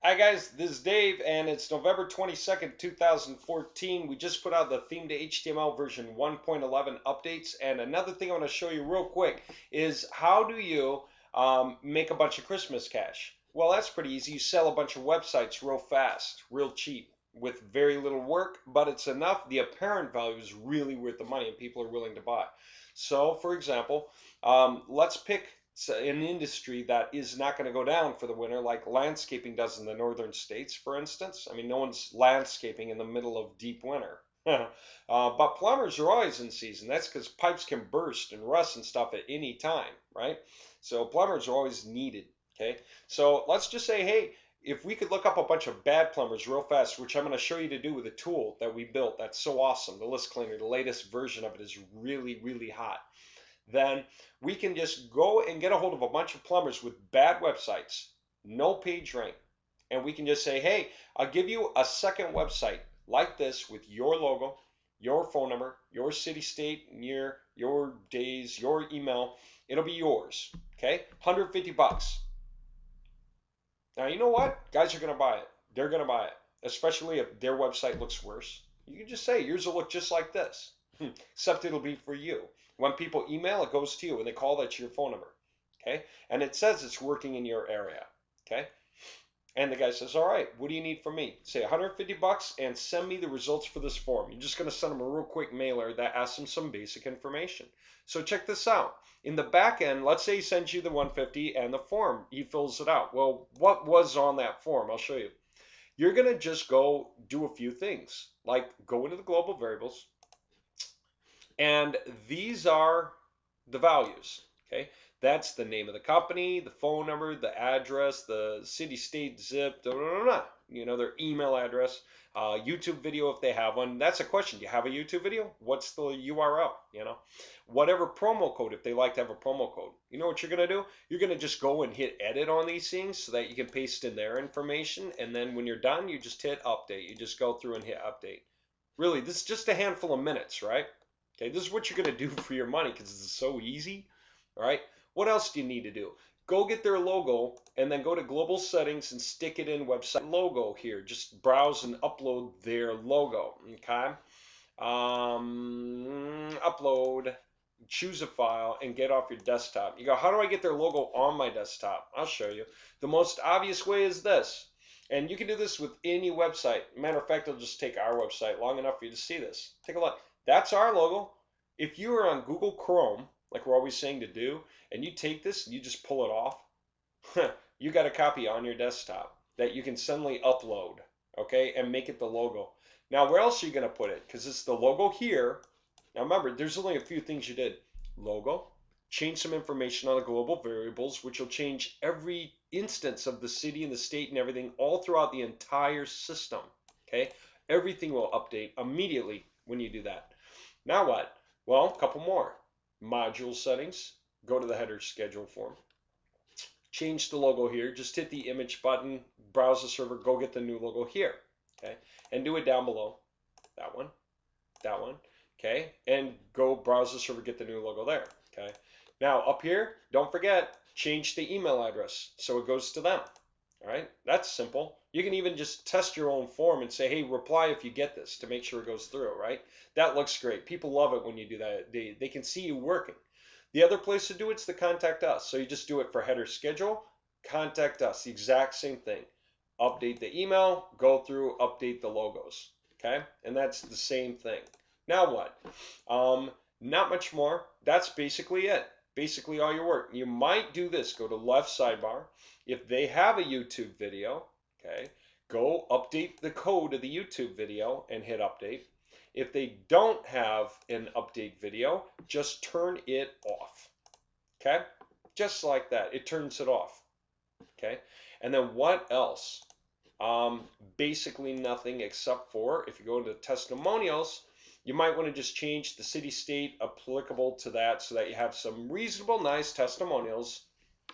Hi guys, this is Dave and it's November 22nd, 2014. We just put out the Theme2HTML version 1.11 updates, and another thing I want to show you real quick is how do you make a bunch of Christmas cash? Well, that's pretty easy. You sell a bunch of websites real fast, real cheap, with very little work, but it's enough. The apparent value is really worth the money and people are willing to buy. So, for example, let's pick an industry that is not going to go down for the winter, like landscaping does in the northern states, for instance. I mean, no one's landscaping in the middle of deep winter. But plumbers are always in season. That's because pipes can burst and rust and stuff at any time, right? So plumbers are always needed. Okay, so let's just say, hey, if we could look up a bunch of bad plumbers real fast, which I'm going to show you to do with a tool that we built that's so awesome, the list cleaner, the latest version of it is really, really hot, then we can just go and get a hold of a bunch of plumbers with bad websites, no page rank, and we can just say, hey, I'll give you a second website like this with your logo, your phone number, your city, state, year, your days, your email. It'll be yours. Okay, 150 bucks. Now, you know what? Guys are going to buy it. They're going to buy it, especially if their website looks worse. You can just say, yours will look just like this, except it'll be for you. When people email, it goes to you. When they call, that's your phone number. Okay? And it says it's working in your area. Okay? And the guy says, all right, what do you need from me? Say 150 bucks and send me the results for this form. You're just going to send them a real quick mailer that asks them some basic information. So check this out. In the back end, let's say he sends you the 150 and the form. He fills it out. Well, what was on that form? I'll show you. You're going to just go do a few things, like go into the global variables, and these are the values. Okay, that's the name of the company, the phone number, the address, the city, state, zip, blah, blah, blah, you know, their email address, YouTube video if they have one. That's a question. Do you have a YouTube video? What's the URL? You know, whatever promo code, if they like to have a promo code. You know what you're going to do? You're going to just go and hit edit on these things so that you can paste in their information. And then when you're done, you just hit update. You just go through and hit update. Really, this is just a handful of minutes, right? Okay, this is what you're going to do for your money because it's so easy. All right. What else do you need to do? Go get their logo and then go to global settings and stick it in website logo here. Just browse and upload their logo. Okay. Upload, choose a file and get off your desktop. You go, how do I get their logo on my desktop? I'll show you. The most obvious way is this. And you can do this with any website. Matter of fact, I'll just take our website long enough for you to see this. Take a look. That's our logo. If you are on Google Chrome, like we're always saying to do, and you take this and you just pull it off, you got a copy on your desktop that you can suddenly upload, okay, and make it the logo. Now, where else are you going to put it? Because it's the logo here. Now, remember, there's only a few things you did. Logo, change some information on the global variables, which will change every instance of the city and the state and everything all throughout the entire system, okay? Everything will update immediately when you do that. Now what? Well, a couple more. Module settings, go to the header schedule form. Change the logo here, just hit the image button, browse the server, go get the new logo here, okay? And do it down below, that one, okay? And go browse the server, get the new logo there, okay? Now up here, don't forget, change the email address so it goes to them, all right? That's simple. You can even just test your own form and say, hey, reply if you get this to make sure it goes through, right? That looks great. People love it when you do that. They can see you working. The other place to do it's the contact us. So you just do it for header schedule, contact us, the exact same thing. Update the email, go through, update the logos, okay? And that's the same thing. Now what? Not much more. That's basically it. Basically all your work. You might do this. Go to left sidebar. If they have a YouTube video, okay, go update the code of the YouTube video and hit update. If they don't have an update video, just turn it off. Okay? Just like that. It turns it off. Okay? And then what else? Basically nothing except for if you go into testimonials, you might want to just change the city state applicable to that so that you have some reasonable, nice testimonials.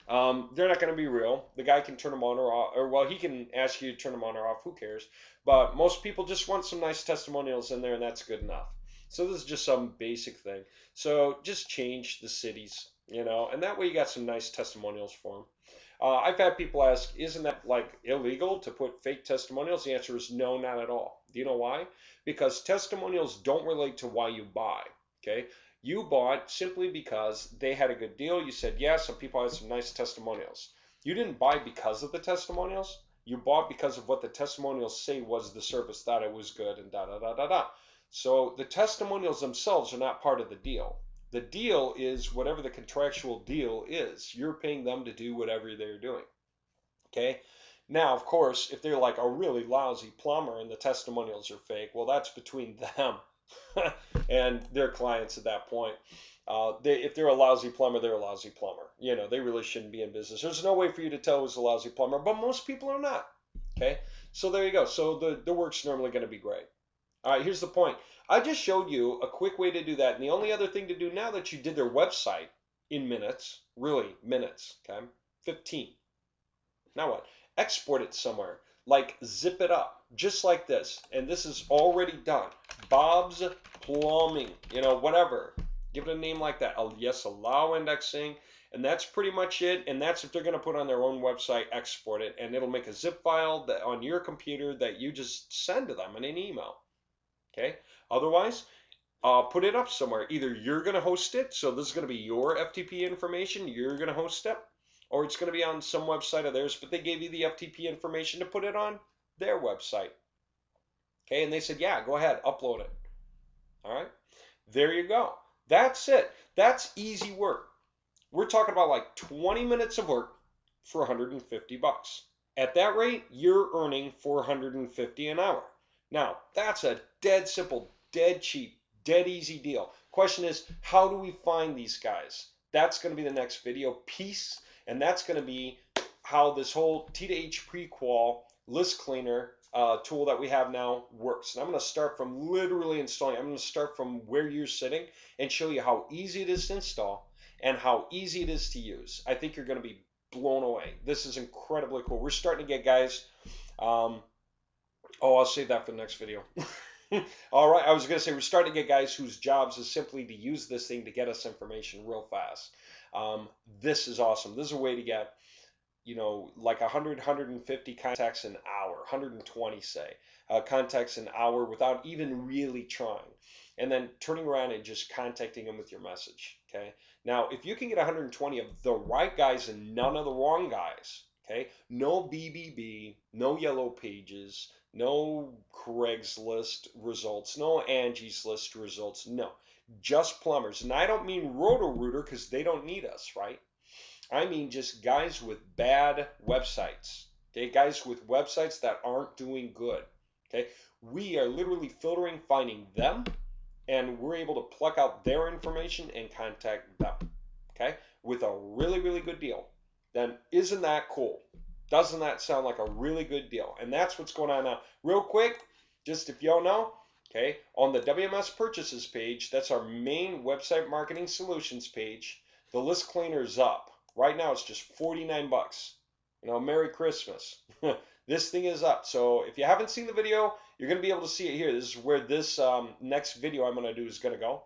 They're not going to be real. The guy can turn them on or off, or well, he can ask you to turn them on or off. Who cares? But most people just want some nice testimonials in there, and that's good enough. So this is just some basic thing. So just change the cities, you know, and that way you got some nice testimonials for them. I've had people ask, isn't that like illegal to put fake testimonials? The answer is no, not at all. Do you know why? Because testimonials don't relate to why you buy. Okay, you bought simply because they had a good deal. You said yes, some people had some nice testimonials. You didn't buy because of the testimonials. You bought because of what the testimonials say was the service, that it was good, and da da da da da. So the testimonials themselves are not part of the deal. The deal is whatever the contractual deal is. You're paying them to do whatever they're doing. Okay. Now, of course, if they're like a really lousy plumber and the testimonials are fake, well, that's between them and their clients at that point. If they're a lousy plumber, they're a lousy plumber. You know, they really shouldn't be in business. There's no way for you to tell who's a lousy plumber, but most people are not. Okay. So there you go. So the work's normally going to be great. All right, here's the point. I just showed you a quick way to do that. And the only other thing to do now that you did their website in minutes, really minutes, okay, 15. Now what? Export it somewhere, like zip it up, just like this. And this is already done. Bob's Plumbing, you know, whatever. Give it a name like that. Yes, allow indexing. And that's pretty much it. And that's if they're going to put on their own website, export it. And it'll make a zip file that on your computer that you just send to them in an email. Okay. Otherwise, put it up somewhere. Either you're going to host it, so this is going to be your FTP information, you're going to host it, or it's going to be on some website of theirs, but they gave you the FTP information to put it on their website. Okay, and they said, yeah, go ahead, upload it. All right, there you go. That's it. That's easy work. We're talking about like 20 minutes of work for 150 bucks. At that rate, you're earning $450 an hour. Now, that's a dead simple, dead cheap, dead easy deal. Question is, how do we find these guys? That's going to be the next video piece, and that's going to be how this whole T2H prequal list cleaner tool that we have now works. And I'm going to start from literally installing. I'm going to start from where you're sitting and show you how easy it is to install and how easy it is to use. I think you're going to be blown away. This is incredibly cool. We're starting to get guys. I'll save that for the next video. All right, I was going to say we're starting to get guys whose jobs is simply to use this thing to get us information real fast. This is awesome. This is a way to get, you know, like 100, 150 contacts an hour, 120 say, contacts an hour without even really trying. And then turning around and just contacting them with your message, okay? Now, if you can get 120 of the right guys and none of the wrong guys, okay? No BBB, no yellow pages, no Craigslist results, no Angie's List results, no. Just plumbers. And I don't mean Roto-Rooter because they don't need us, right? I mean just guys with bad websites, okay? Guys with websites that aren't doing good, okay? We are literally filtering, finding them, and we're able to pluck out their information and contact them, okay? With a really, really good deal. Then isn't that cool? Doesn't that sound like a really good deal? And that's what's going on now. Real quick, just if y'all know, okay, on the WMS purchases page, that's our main website marketing solutions page, the list cleaner is up. Right now it's just 49 bucks. You know, Merry Christmas. This thing is up. So if you haven't seen the video, you're going to be able to see it here. This is where this next video I'm going to do is going to go.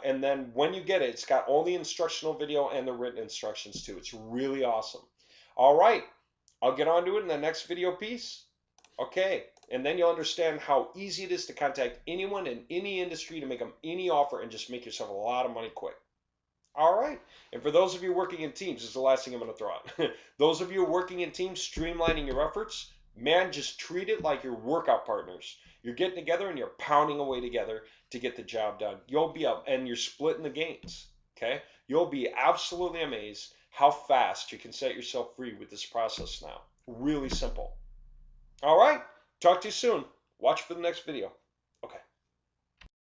And then when you get it, it's got all the instructional video and the written instructions too. It's really awesome. All right. I'll get on to it in the next video piece. Okay. And then you'll understand how easy it is to contact anyone in any industry to make them any offer and just make yourself a lot of money quick. All right. And for those of you working in teams, this is the last thing I'm going to throw out. Those of you working in teams, streamlining your efforts, man, just treat it like your workout partners. You're getting together and you're pounding away together to get the job done. You'll be up and you're splitting the gains. Okay. You'll be absolutely amazed how fast you can set yourself free with this process now. Really simple. All right. Talk to you soon. Watch for the next video.